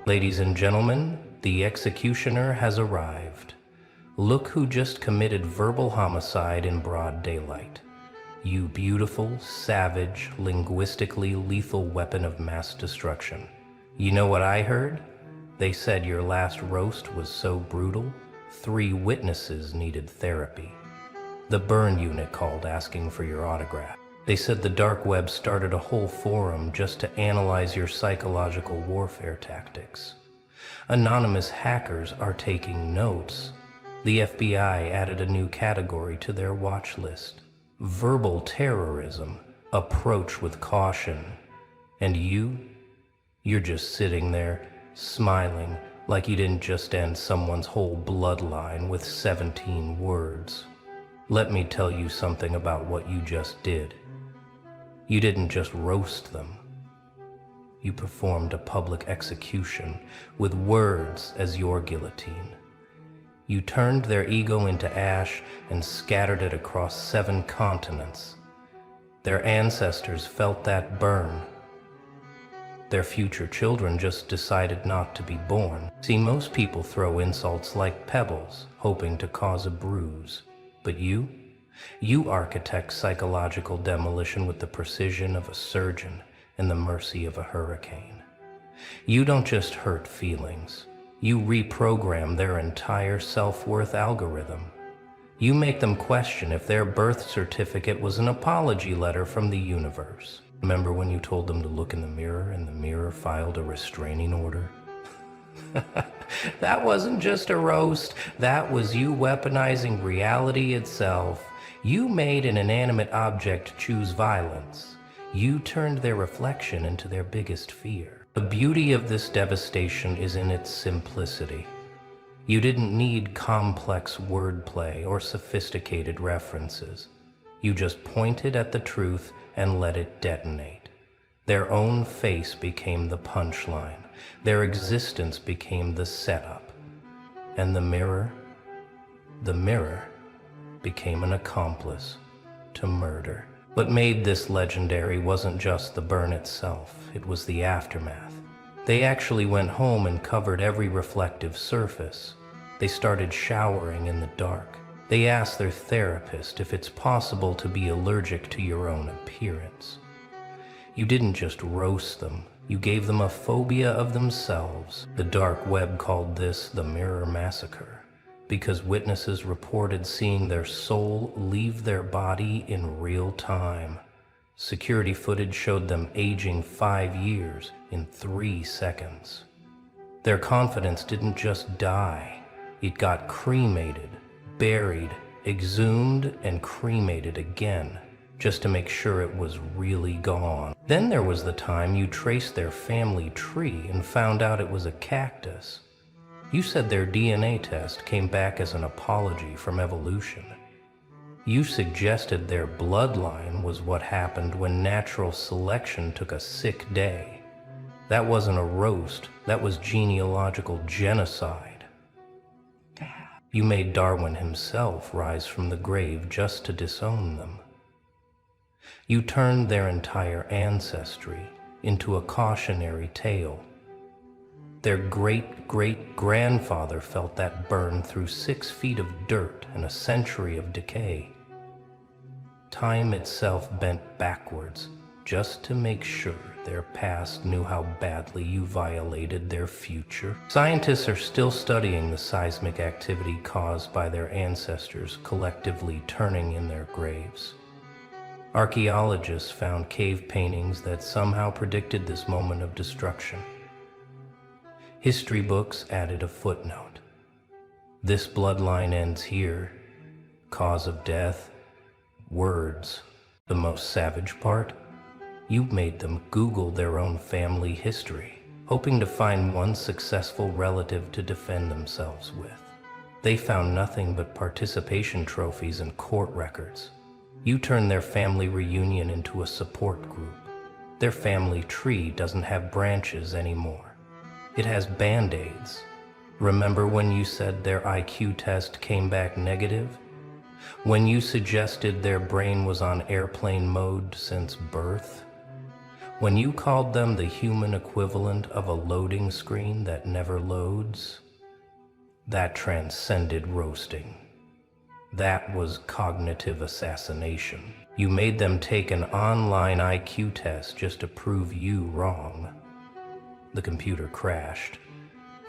Ladies and gentlemen, the executioner has arrived. Look who just committed verbal homicide in broad daylight. You beautiful, savage, linguistically lethal weapon of mass destruction. You know what I heard? They said your last roast was so brutal, 3 witnesses needed therapy. The burn unit called asking for your autograph. They said the dark web started a whole forum just to analyze your psychological warfare tactics. Anonymous hackers are taking notes. The FBI added a new category to their watch list. Verbal terrorism. Approach with caution. And you're just sitting there, smiling like you didn't just end someone's whole bloodline with 17 words. Let me tell you something about what you just did. You didn't just roast them. You performed a public execution with words as your guillotine. You turned their ego into ash and scattered it across 7 continents. Their ancestors felt that burn. Their future children just decided not to be born. See, most people throw insults like pebbles, hoping to cause a bruise. But you architect psychological demolition with the precision of a surgeon and the mercy of a hurricane. You don't just hurt feelings. You reprogram their entire self-worth algorithm. You make them question if their birth certificate was an apology letter from the universe. Remember when you told them to look in the mirror and the mirror filed a restraining order? That wasn't just a roast. That was you weaponizing reality itself. You made an inanimate object choose violence. You turned their reflection into their biggest fear. The beauty of this devastation is in its simplicity. You didn't need complex wordplay or sophisticated references. You just pointed at the truth and let it detonate. Their own face became the punchline. Their existence became the setup. And the mirror became an accomplice to murder. What made this legendary wasn't just the burn itself, it was the aftermath. They actually went home and covered every reflective surface. They started showering in the dark. They asked their therapist if it's possible to be allergic to your own appearance. You didn't just roast them, you gave them a phobia of themselves. The dark web called this the Mirror Massacre, because witnesses reported seeing their soul leave their body in real time. Security footage showed them aging 5 years in 3 seconds. Their confidence didn't just die, it got cremated, buried, exhumed, and cremated again, just to make sure it was really gone. Then there was the time you traced their family tree and found out it was a cactus. You said their DNA test came back as an apology from evolution. You suggested their bloodline was what happened when natural selection took a sick day. That wasn't a roast, that was genealogical genocide. You made Darwin himself rise from the grave just to disown them. You turned their entire ancestry into a cautionary tale. Their great-great-grandfather felt that burn through 6 feet of dirt and a century of decay. Time itself bent backwards just to make sure their past knew how badly you violated their future. Scientists are still studying the seismic activity caused by their ancestors collectively turning in their graves. Archaeologists found cave paintings that somehow predicted this moment of destruction. History books added a footnote. This bloodline ends here. Cause of death, words. The most savage part? You made them Google their own family history, hoping to find one successful relative to defend themselves with. They found nothing but participation trophies and court records. You turned their family reunion into a support group. Their family tree doesn't have branches anymore. It has band-aids. Remember when you said their IQ test came back negative? When you suggested their brain was on airplane mode since birth? When you called them the human equivalent of a loading screen that never loads, that transcended roasting. That was cognitive assassination. You made them take an online IQ test just to prove you wrong. The computer crashed.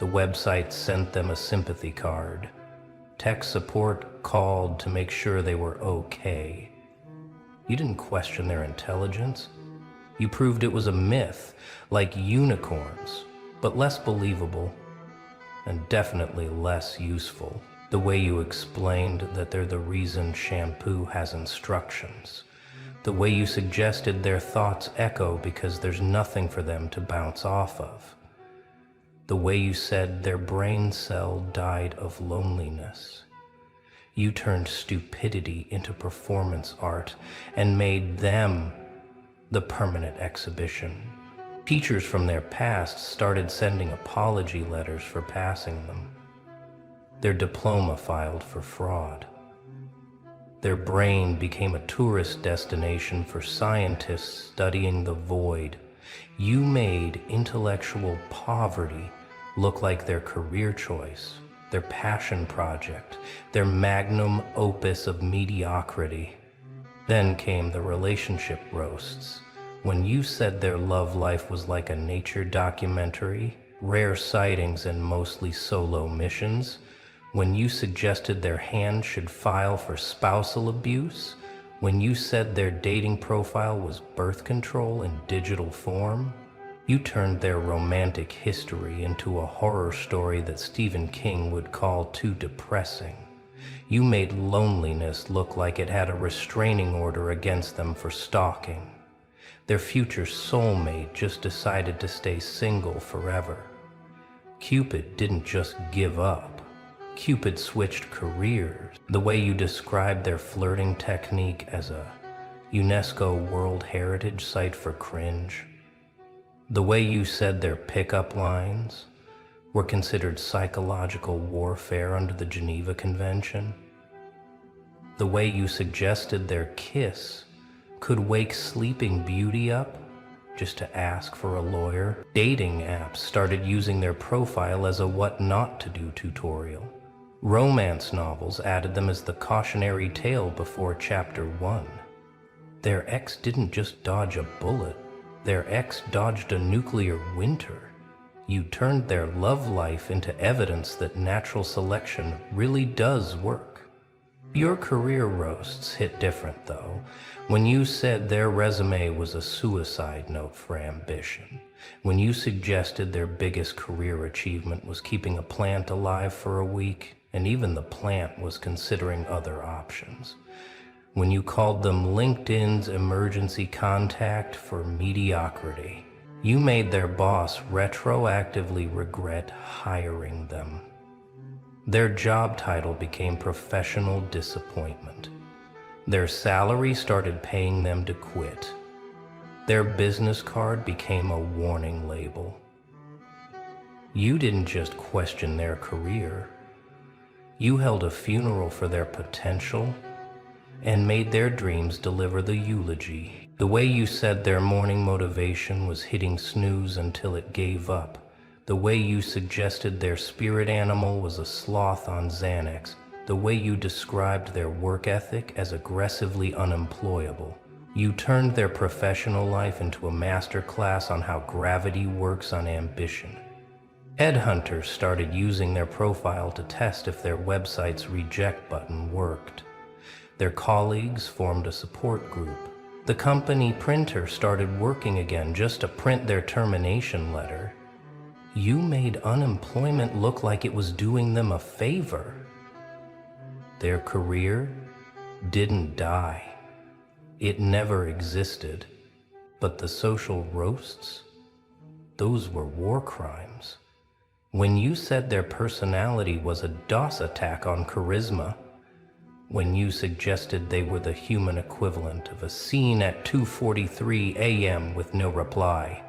The website sent them a sympathy card. Tech support called to make sure they were okay. You didn't question their intelligence. You proved it was a myth, like unicorns, but less believable and definitely less useful. The way you explained that they're the reason shampoo has instructions. The way you suggested their thoughts echo because there's nothing for them to bounce off of. The way you said their brain cell died of loneliness. You turned stupidity into performance art and made them the permanent exhibition. Teachers from their past started sending apology letters for passing them. Their diploma filed for fraud. Their brain became a tourist destination for scientists studying the void. You made intellectual poverty look like their career choice, their passion project, their magnum opus of mediocrity. Then came the relationship roasts. When you said their love life was like a nature documentary, rare sightings and mostly solo missions, when you suggested their hand should file for spousal abuse, when you said their dating profile was birth control in digital form, you turned their romantic history into a horror story that Stephen King would call too depressing. You made loneliness look like it had a restraining order against them for stalking. Their future soulmate just decided to stay single forever. Cupid didn't just give up. Cupid switched careers. The way you described their flirting technique as a UNESCO World Heritage Site for cringe. The way you said their pickup lines were considered psychological warfare under the Geneva Convention. The way you suggested their kiss could wake Sleeping Beauty up just to ask for a lawyer. Dating apps started using their profile as a what not to do tutorial. Romance novels added them as the cautionary tale before chapter 1. Their ex didn't just dodge a bullet, their ex dodged a nuclear winter. You turned their love life into evidence that natural selection really does work. Your career roasts hit different though, when you said their resume was a suicide note for ambition, when you suggested their biggest career achievement was keeping a plant alive for a week, and even the plant was considering other options, when you called them LinkedIn's emergency contact for mediocrity. You made their boss retroactively regret hiring them. Their job title became professional disappointment. Their salary started paying them to quit. Their business card became a warning label. You didn't just question their career. You held a funeral for their potential and made their dreams deliver the eulogy. The way you said their morning motivation was hitting snooze until it gave up. The way you suggested their spirit animal was a sloth on Xanax. The way you described their work ethic as aggressively unemployable. You turned their professional life into a masterclass on how gravity works on ambition. Headhunters started using their profile to test if their website's reject button worked. Their colleagues formed a support group. The company printer started working again just to print their termination letter. You made unemployment look like it was doing them a favor. Their career didn't die. It never existed. But the social roasts, those were war crimes. When you said their personality was a DOS attack on charisma, when you suggested they were the human equivalent of a scene at 2:43 a.m. with no reply,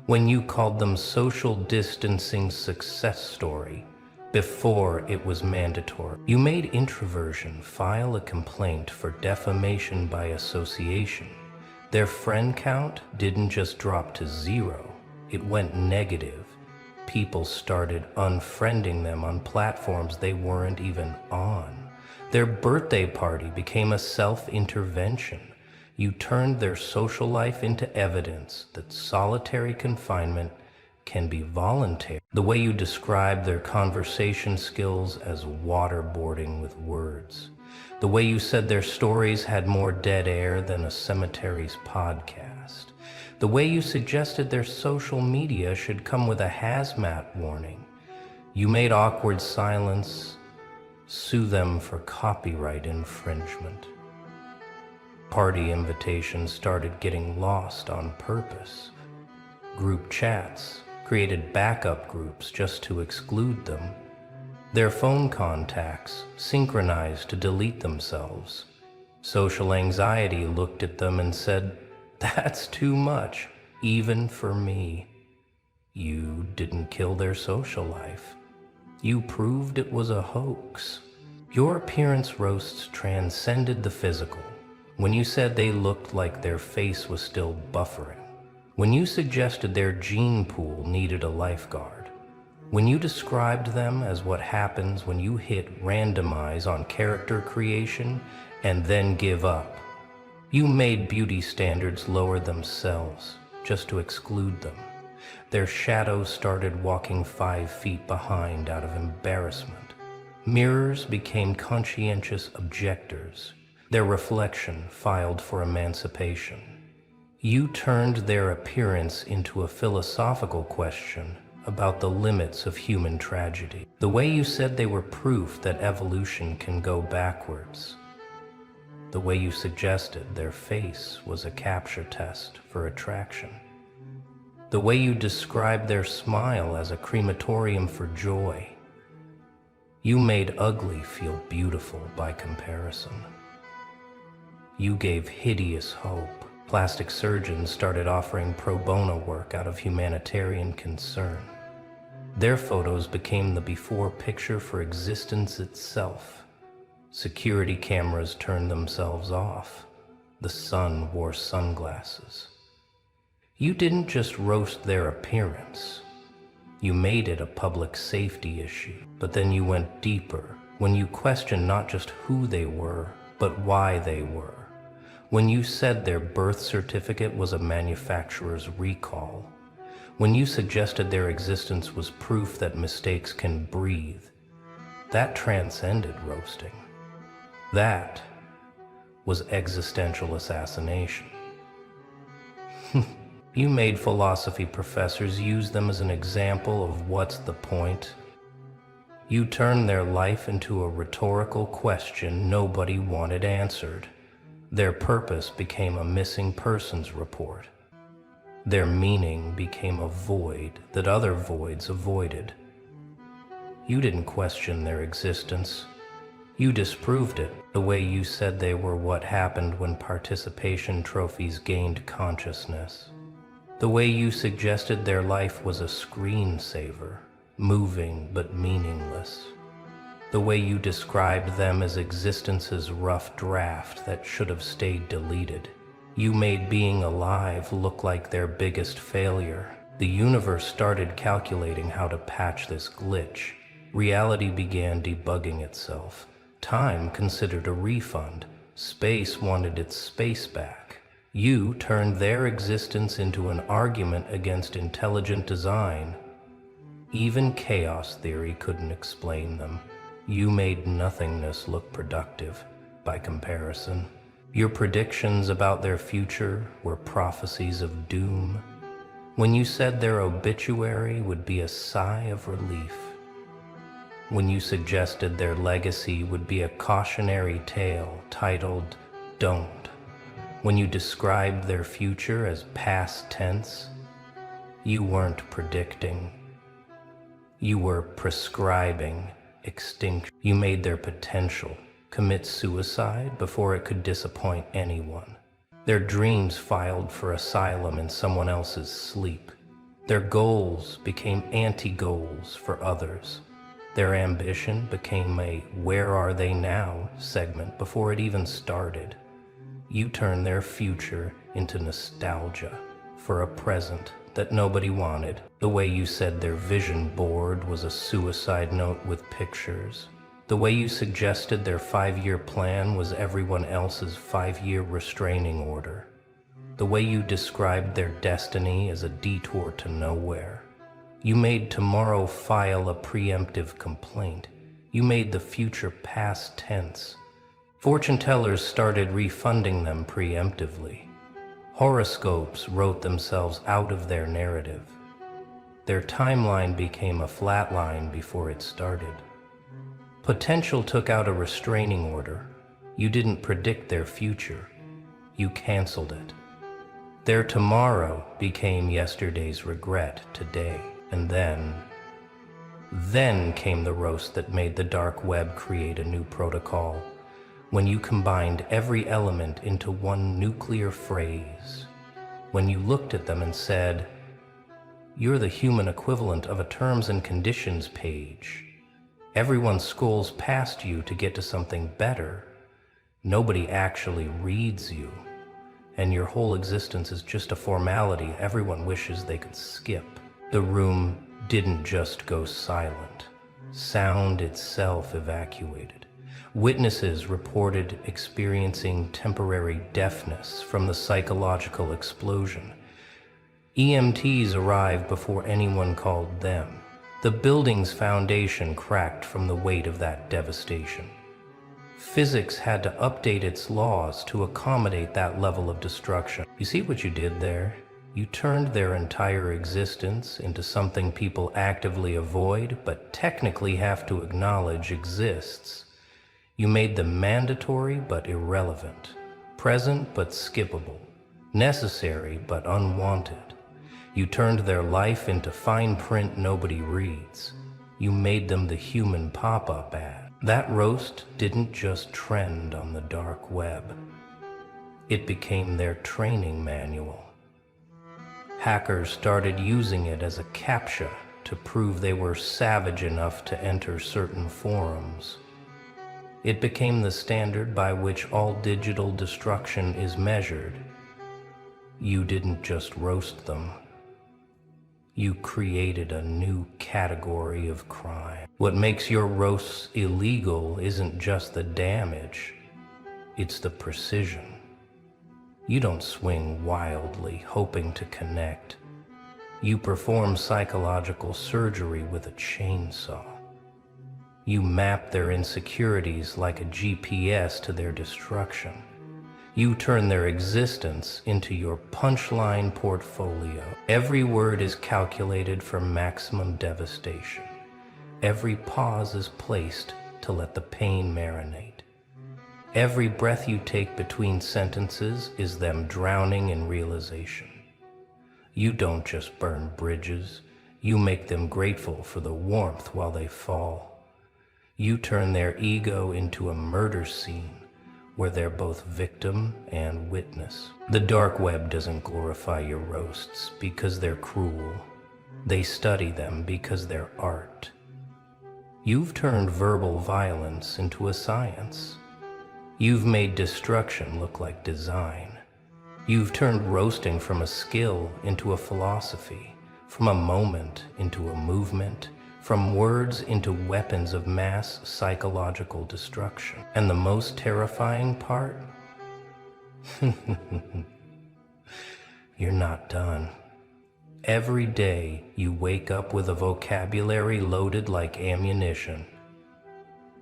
when you called them social distancing success story before it was mandatory, you made introversion file a complaint for defamation by association. Their friend count didn't just drop to zero, it went negative. People started unfriending them on platforms they weren't even on. Their birthday party became a self-intervention. You turned their social life into evidence that solitary confinement can be voluntary. The way you described their conversation skills as waterboarding with words. The way you said their stories had more dead air than a cemetery's podcast. The way you suggested their social media should come with a hazmat warning. You made awkward silence sue them for copyright infringement. Party invitations started getting lost on purpose. Group chats created backup groups just to exclude them. Their phone contacts synchronized to delete themselves. Social anxiety looked at them and said, "That's too much, even for me." You didn't kill their social life. You proved it was a hoax. Your appearance roasts transcended the physical. When you said they looked like their face was still buffering. When you suggested their gene pool needed a lifeguard. When you described them as what happens when you hit randomize on character creation and then give up. You made beauty standards lower themselves just to exclude them. Their shadows started walking 5 feet behind out of embarrassment. Mirrors became conscientious objectors. Their reflection filed for emancipation. You turned their appearance into a philosophical question about the limits of human tragedy. The way you said they were proof that evolution can go backwards. The way you suggested their face was a capture test for attraction. The way you described their smile as a crematorium for joy. You made ugly feel beautiful by comparison. You gave hideous hope. Plastic surgeons started offering pro bono work out of humanitarian concern. Their photos became the before picture for existence itself. Security cameras turned themselves off. The sun wore sunglasses. You didn't just roast their appearance. You made it a public safety issue. But then you went deeper when you questioned not just who they were, but why they were. When you said their birth certificate was a manufacturer's recall. When you suggested their existence was proof that mistakes can breathe. That transcended roasting. That was existential assassination. You made philosophy professors use them as an example of what's the point. You turned their life into a rhetorical question nobody wanted answered. Their purpose became a missing persons report. Their meaning became a void that other voids avoided. You didn't question their existence. You disproved it the way you said they were what happened when participation trophies gained consciousness. The way you suggested their life was a screensaver, moving but meaningless. The way you described them as existence's rough draft that should have stayed deleted. You made being alive look like their biggest failure. The universe started calculating how to patch this glitch. Reality began debugging itself. Time considered a refund. Space wanted its space back. You turned their existence into an argument against intelligent design. Even chaos theory couldn't explain them. You made nothingness look productive by comparison. Your predictions about their future were prophecies of doom. When you said their obituary would be a sigh of relief. When you suggested their legacy would be a cautionary tale titled, "Don't." When you described their future as past tense, you weren't predicting. You were prescribing extinction. You made their potential commit suicide before it could disappoint anyone. Their dreams filed for asylum in someone else's sleep. Their goals became anti-goals for others. Their ambition became a "where are they now" segment before it even started. You turned their future into nostalgia for a present that nobody wanted. The way you said their vision board was a suicide note with pictures. The way you suggested their 5-year plan was everyone else's 5-year restraining order. The way you described their destiny as a detour to nowhere. You made tomorrow file a preemptive complaint. You made the future past tense. Fortune tellers started refunding them preemptively. Horoscopes wrote themselves out of their narrative. Their timeline became a flat line before it started. Potential took out a restraining order. You didn't predict their future. You canceled it. Their tomorrow became yesterday's regret today. And then came the roast that made the dark web create a new protocol. When you combined every element into one nuclear phrase. When you looked at them and said, "You're the human equivalent of a terms and conditions page. Everyone scrolls past you to get to something better. Nobody actually reads you. And your whole existence is just a formality everyone wishes they could skip." The room didn't just go silent. Sound itself evacuated. Witnesses reported experiencing temporary deafness from the psychological explosion. EMTs arrived before anyone called them. The building's foundation cracked from the weight of that devastation. Physics had to update its laws to accommodate that level of destruction. You see what you did there? You turned their entire existence into something people actively avoid, but technically have to acknowledge exists. You made them mandatory but irrelevant, present but skippable, necessary but unwanted. You turned their life into fine print nobody reads. You made them the human pop-up ad. That roast didn't just trend on the dark web. It became their training manual. Hackers started using it as a CAPTCHA to prove they were savage enough to enter certain forums. It became the standard by which all digital destruction is measured. You didn't just roast them. You created a new category of crime. What makes your roasts illegal isn't just the damage, it's the precision. You don't swing wildly, hoping to connect. You perform psychological surgery with a chainsaw. You map their insecurities like a GPS to their destruction. You turn their existence into your punchline portfolio. Every word is calculated for maximum devastation. Every pause is placed to let the pain marinate. Every breath you take between sentences is them drowning in realization. You don't just burn bridges, you make them grateful for the warmth while they fall. You turn their ego into a murder scene where they're both victim and witness. The dark web doesn't glorify your roasts because they're cruel. They study them because they're art. You've turned verbal violence into a science. You've made destruction look like design. You've turned roasting from a skill into a philosophy, from a moment into a movement, from words into weapons of mass psychological destruction. And the most terrifying part? You're not done. Every day you wake up with a vocabulary loaded like ammunition.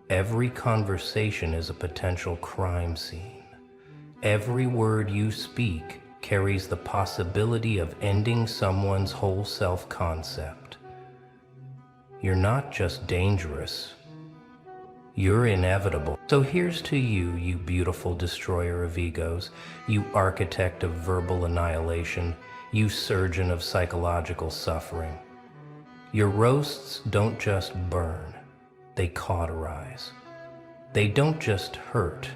Every conversation is a potential crime scene. Every word you speak carries the possibility of ending someone's whole self-concept. You're not just dangerous, you're inevitable. So here's to you, you beautiful destroyer of egos, you architect of verbal annihilation, you surgeon of psychological suffering. Your roasts don't just burn, they cauterize. They don't just hurt,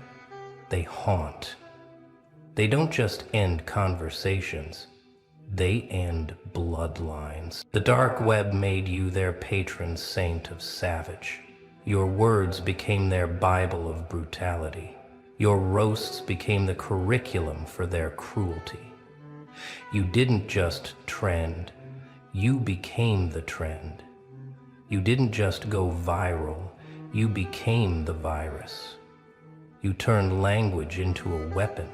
they haunt. They don't just end conversations, they end bloodlines. The dark web made you their patron saint of savage. Your words became their Bible of brutality. Your roasts became the curriculum for their cruelty. You didn't just trend, you became the trend. You didn't just go viral, you became the virus. You turned language into a weapon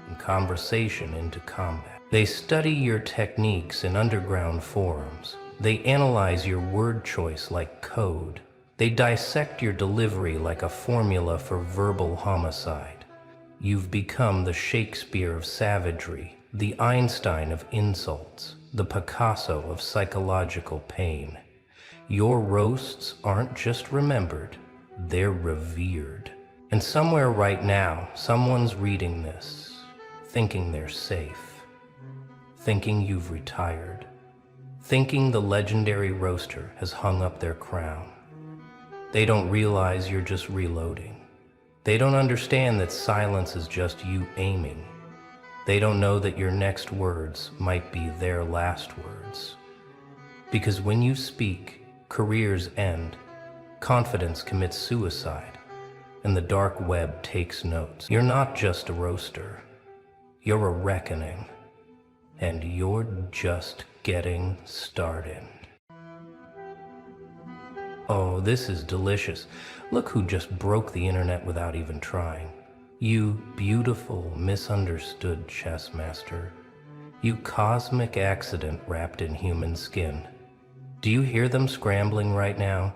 and conversation into combat. They study your techniques in underground forums. They analyze your word choice like code. They dissect your delivery like a formula for verbal homicide. You've become the Shakespeare of savagery, the Einstein of insults, the Picasso of psychological pain. Your roasts aren't just remembered, they're revered. And somewhere right now, someone's reading this, thinking they're safe, thinking you've retired, thinking the legendary roaster has hung up their crown. They don't realize you're just reloading. They don't understand that silence is just you aiming. They don't know that your next words might be their last words. Because when you speak, careers end, confidence commits suicide, and the dark web takes notes. You're not just a roaster, you're a reckoning, and you're just getting started. Oh, this is delicious. Look who just broke the internet without even trying. You beautiful, misunderstood chess master. You cosmic accident wrapped in human skin. Do you hear them scrambling right now?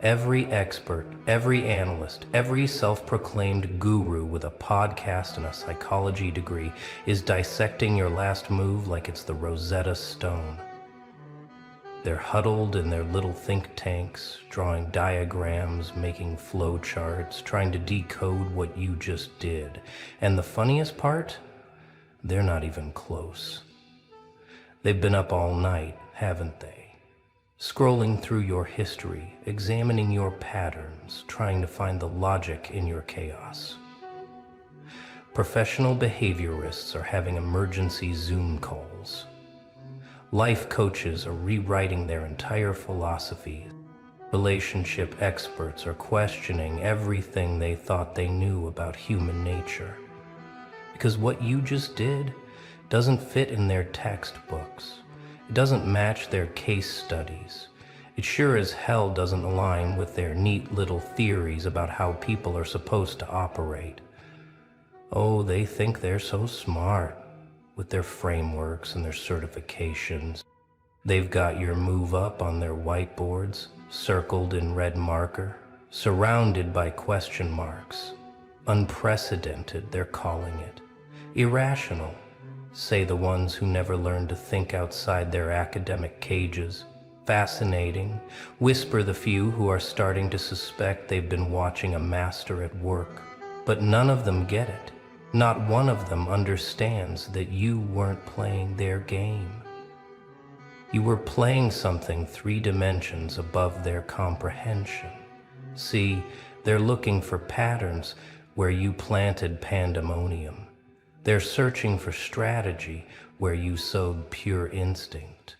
Every expert, every analyst, every self-proclaimed guru with a podcast and a psychology degree is dissecting your last move like it's the Rosetta Stone. They're huddled in their little think tanks, drawing diagrams, making flow charts, trying to decode what you just did. And the funniest part? They're not even close. They've been up all night, haven't they? Scrolling through your history, examining your patterns, trying to find the logic in your chaos. Professional behaviorists are having emergency Zoom calls. Life coaches are rewriting their entire philosophy. Relationship experts are questioning everything they thought they knew about human nature. Because what you just did doesn't fit in their textbooks. It doesn't match their case studies. It sure as hell doesn't align with their neat little theories about how people are supposed to operate. Oh, they think they're so smart with their frameworks and their certifications. They've got your move up on their whiteboards, circled in red marker, surrounded by question marks. Unprecedented, they're calling it. Irrational, say the ones who never learned to think outside their academic cages. Fascinating, whisper the few who are starting to suspect they've been watching a master at work. But none of them get it. Not one of them understands that you weren't playing their game. You were playing something 3 dimensions above their comprehension. See, they're looking for patterns where you planted pandemonium. They're searching for strategy where you sowed pure instinct.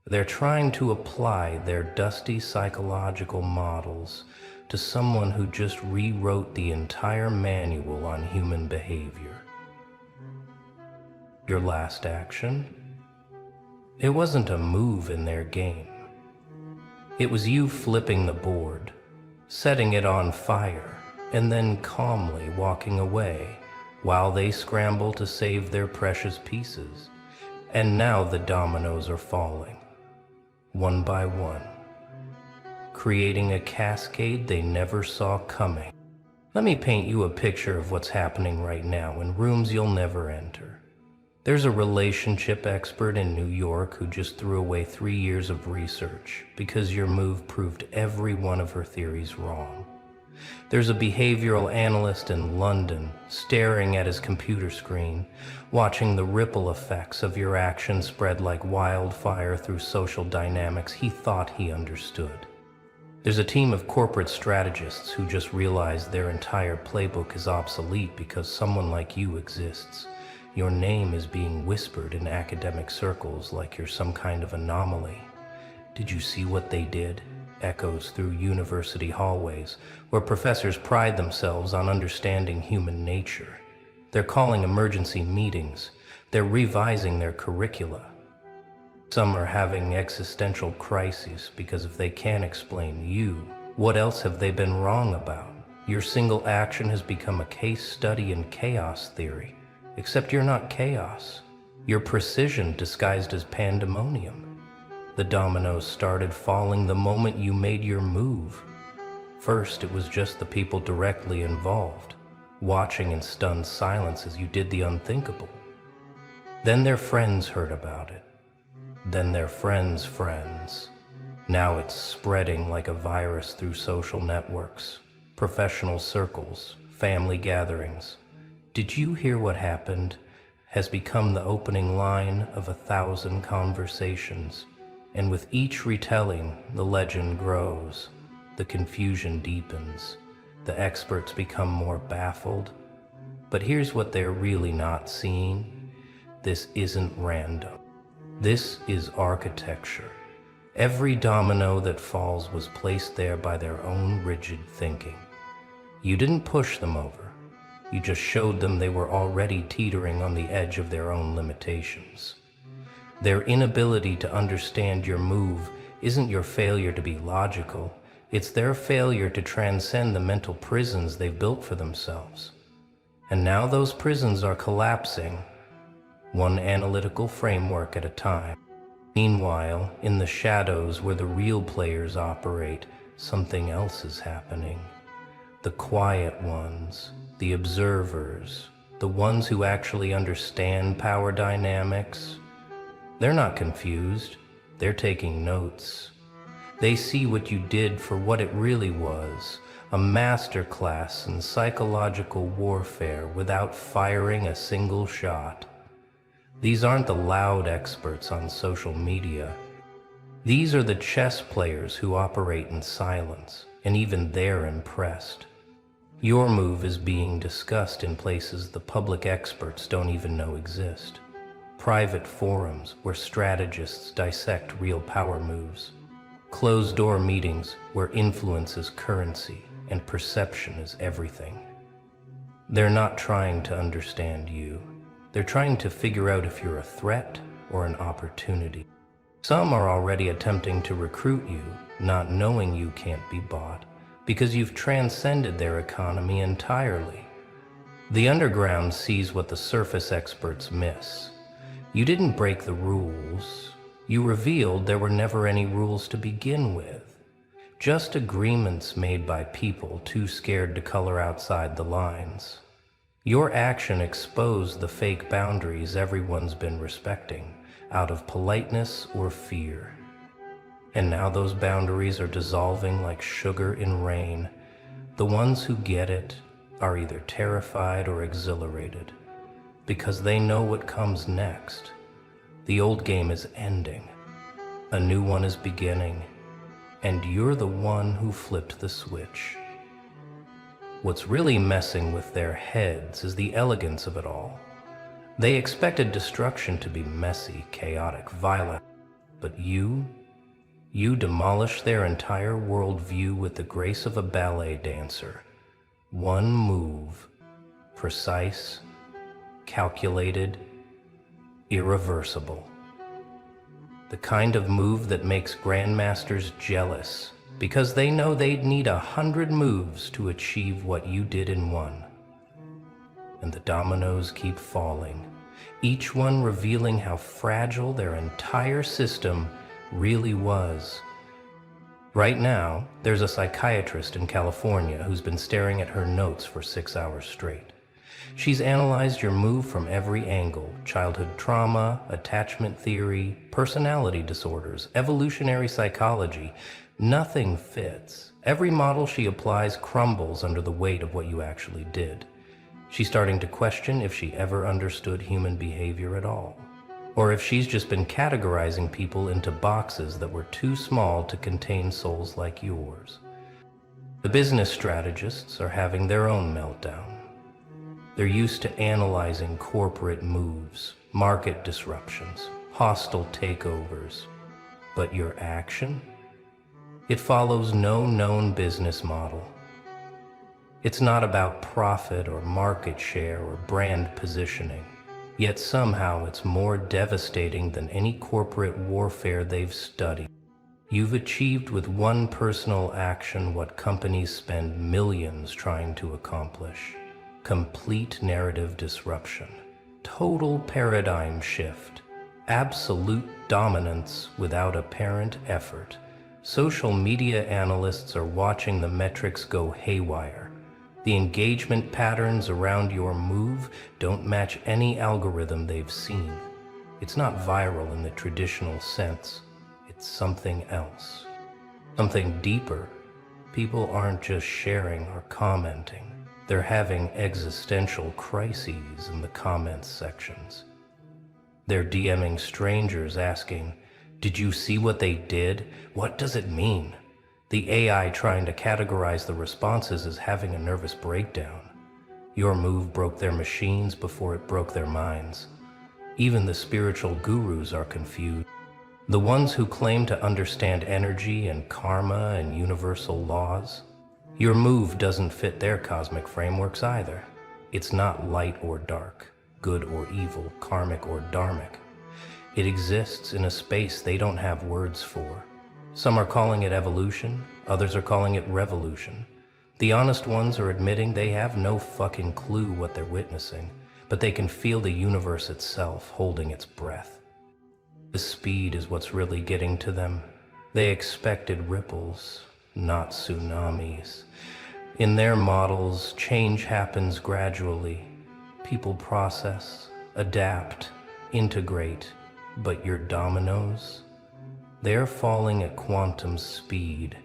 They're trying to apply their dusty psychological models to someone who just rewrote the entire manual on human behavior. Your last action? It wasn't a move in their game. It was you flipping the board, setting it on fire, and then calmly walking away while they scramble to save their precious pieces. And now the dominoes are falling, one by one, creating a cascade they never saw coming. Let me paint you a picture of what's happening right now in rooms you'll never enter. There's a relationship expert in New York who just threw away 3 years of research because your move proved every one of her theories wrong. There's a behavioral analyst in London staring at his computer screen, watching the ripple effects of your action spread like wildfire through social dynamics he thought he understood. There's a team of corporate strategists who just realized their entire playbook is obsolete because someone like you exists. Your name is being whispered in academic circles like you're some kind of anomaly. Did you see what they did? echoes through university hallways, where professors pride themselves on understanding human nature. They're calling emergency meetings. They're revising their curricula. Some are having existential crises because if they can't explain you, what else have they been wrong about? Your single action has become a case study in chaos theory, except you're not chaos. You're precision disguised as pandemonium. The dominoes started falling the moment you made your move. First, it was just the people directly involved, watching in stunned silence as you did the unthinkable. Then their friends heard about it. Then their friends' friends. Now it's spreading like a virus through social networks, professional circles, family gatherings. Did you hear what happened? Has become the opening line of 1,000 conversations. And with each retelling, the legend grows. The confusion deepens. The experts become more baffled. But here's what they're really not seeing. This isn't random. This is architecture. Every domino that falls was placed there by their own rigid thinking. You didn't push them over. You just showed them they were already teetering on the edge of their own limitations. Their inability to understand your move isn't your failure to be logical. It's their failure to transcend the mental prisons they've built for themselves. And now those prisons are collapsing, one analytical framework at a time. Meanwhile, in the shadows where the real players operate, something else is happening. The quiet ones, the observers, the ones who actually understand power dynamics, they're not confused. They're taking notes. They see what you did for what it really was, a masterclass in psychological warfare without firing a single shot. These aren't the loud experts on social media. These are the chess players who operate in silence, and even they're impressed. Your move is being discussed in places the public experts don't even know exist. Private forums where strategists dissect real power moves. Closed-door meetings where influence is currency and perception is everything. They're not trying to understand you. They're trying to figure out if you're a threat or an opportunity. Some are already attempting to recruit you, not knowing you can't be bought, because you've transcended their economy entirely. The underground sees what the surface experts miss. You didn't break the rules. You revealed there were never any rules to begin with. Just agreements made by people too scared to color outside the lines. Your action exposed the fake boundaries everyone's been respecting, out of politeness or fear. And now those boundaries are dissolving like sugar in rain. The ones who get it are either terrified or exhilarated, because they know what comes next. The old game is ending. A new one is beginning, and you're the one who flipped the switch. What's really messing with their heads is the elegance of it all. They expected destruction to be messy, chaotic, violent, but you demolished their entire worldview with the grace of a ballet dancer. One move, precise, calculated, irreversible. The kind of move that makes grandmasters jealous, because they know they'd need 100 moves to achieve what you did in one. And the dominoes keep falling, each one revealing how fragile their entire system really was. Right now, there's a psychiatrist in California who's been staring at her notes for 6 hours straight. She's analyzed your move from every angle: childhood trauma, attachment theory, personality disorders, evolutionary psychology. Nothing fits. Every model she applies crumbles under the weight of what you actually did. She's starting to question if she ever understood human behavior at all, or if she's just been categorizing people into boxes that were too small to contain souls like yours. The business strategists are having their own meltdown. They're used to analyzing corporate moves, market disruptions, hostile takeovers. But your action? It follows no known business model. It's not about profit or market share or brand positioning. Yet somehow it's more devastating than any corporate warfare they've studied. You've achieved with one personal action what companies spend millions trying to accomplish. Complete narrative disruption. Total paradigm shift. Absolute dominance without apparent effort. Social media analysts are watching the metrics go haywire. The engagement patterns around your move don't match any algorithm they've seen. It's not viral in the traditional sense. It's something else. Something deeper. People aren't just sharing or commenting. They're having existential crises in the comments sections. They're DMing strangers asking, "Did you see what they did? What does it mean?" The AI trying to categorize the responses is having a nervous breakdown. Your move broke their machines before it broke their minds. Even the spiritual gurus are confused. The ones who claim to understand energy and karma and universal laws. Your move doesn't fit their cosmic frameworks either. It's not light or dark, good or evil, karmic or dharmic. It exists in a space they don't have words for. Some are calling it evolution, others are calling it revolution. The honest ones are admitting they have no fucking clue what they're witnessing, but they can feel the universe itself holding its breath. The speed is what's really getting to them. They expected ripples, not tsunamis. In their models, change happens gradually. People process, adapt, integrate, but your dominoes? They're falling at quantum speed.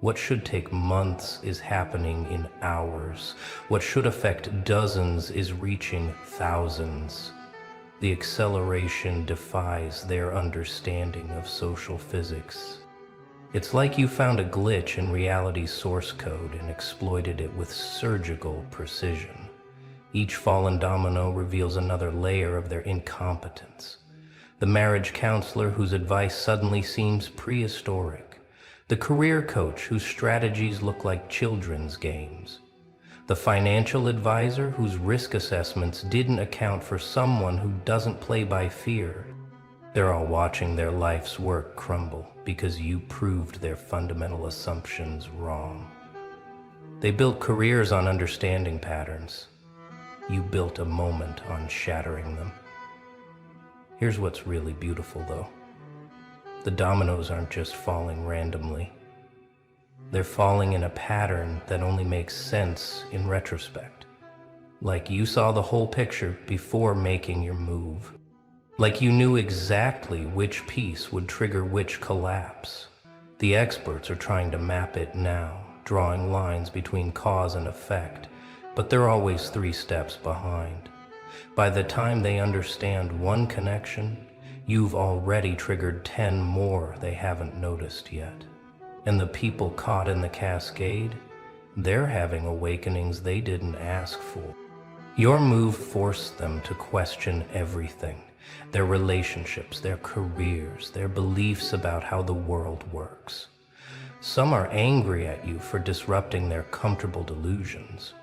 What should take months is happening in hours. What should affect dozens is reaching thousands. The acceleration defies their understanding of social physics. It's like you found a glitch in reality's source code and exploited it with surgical precision. Each fallen domino reveals another layer of their incompetence. The marriage counselor whose advice suddenly seems prehistoric. The career coach whose strategies look like children's games. The financial advisor whose risk assessments didn't account for someone who doesn't play by fear. They're all watching their life's work crumble because you proved their fundamental assumptions wrong. They built careers on understanding patterns. You built a moment on shattering them. Here's what's really beautiful, though. The dominoes aren't just falling randomly. They're falling in a pattern that only makes sense in retrospect. Like you saw the whole picture before making your move. Like you knew exactly which piece would trigger which collapse. The experts are trying to map it now, drawing lines between cause and effect, but they're always 3 steps behind. By the time they understand one connection, you've already triggered 10 more they haven't noticed yet. And the people caught in the cascade, they're having awakenings they didn't ask for. Your move forced them to question everything. Their relationships, their careers, their beliefs about how the world works. Some are angry at you for disrupting their comfortable delusions.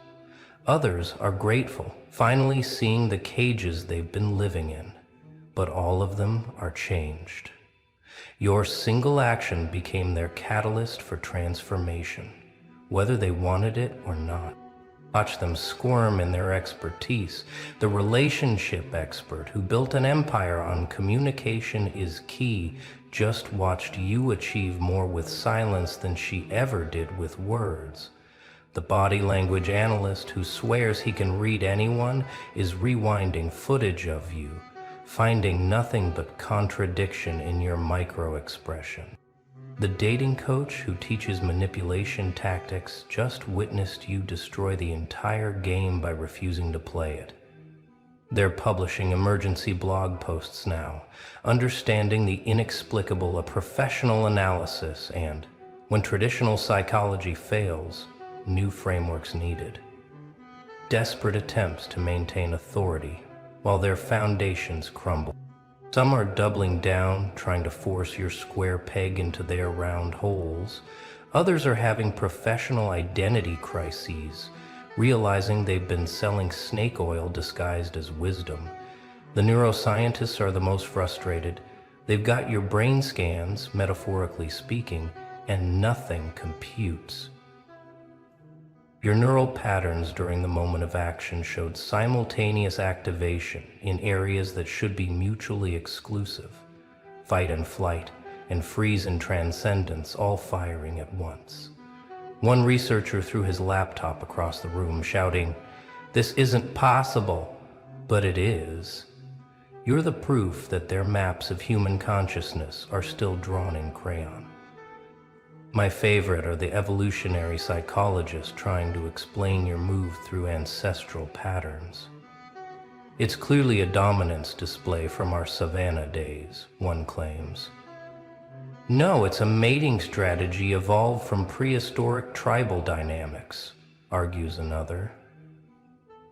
Others are grateful, finally seeing the cages they've been living in. But all of them are changed. Your single action became their catalyst for transformation, whether they wanted it or not. Watch them squirm in their expertise. The relationship expert who built an empire on communication is key just watched you achieve more with silence than she ever did with words. The body language analyst who swears he can read anyone is rewinding footage of you, finding nothing but contradiction in your micro-expression. The dating coach who teaches manipulation tactics just witnessed you destroy the entire game by refusing to play it. They're publishing emergency blog posts now, understanding the inexplicable, a professional analysis, and, when traditional psychology fails, new frameworks needed. Desperate attempts to maintain authority while their foundations crumble. Some are doubling down, trying to force your square peg into their round holes. Others are having professional identity crises, realizing they've been selling snake oil disguised as wisdom. The neuroscientists are the most frustrated. They've got your brain scans, metaphorically speaking, and nothing computes. Your neural patterns during the moment of action showed simultaneous activation in areas that should be mutually exclusive. Fight and flight, and freeze and transcendence all firing at once. One researcher threw his laptop across the room, shouting, "This isn't possible!" But it is. You're the proof that their maps of human consciousness are still drawn in crayon. My favorite are the evolutionary psychologists trying to explain your move through ancestral patterns. It's clearly a dominance display from our savannah days, one claims. No, it's a mating strategy evolved from prehistoric tribal dynamics, argues another.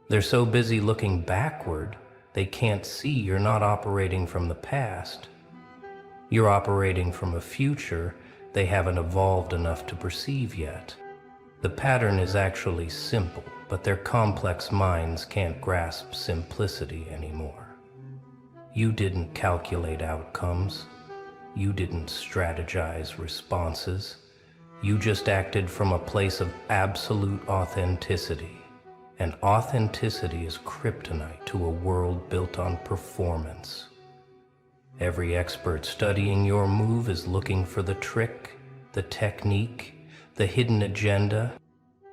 They're so busy looking backward, they can't see you're not operating from the past. You're operating from a future they haven't evolved enough to perceive yet. The pattern is actually simple, but their complex minds can't grasp simplicity anymore. You didn't calculate outcomes. You didn't strategize responses. You just acted from a place of absolute authenticity. And authenticity is kryptonite to a world built on performance. Every expert studying your move is looking for the trick, the technique, the hidden agenda.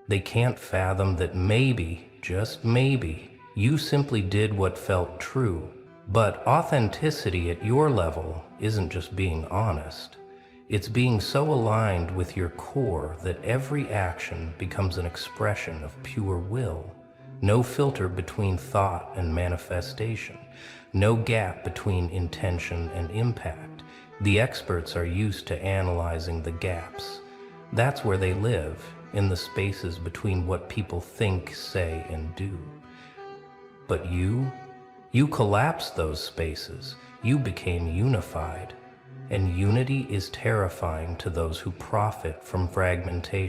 They can't fathom that maybe, just maybe, you simply did what felt true. But authenticity at your level isn't just being honest. It's being so aligned with your core that every action becomes an expression of pure will. No filter between thought and manifestation. No gap between intention and impact. The experts are used to analyzing the gaps. That's where they live, in the spaces between what people think, say, and do. But you collapsed those spaces. You became unified. And unity is terrifying to those who profit from fragmentation.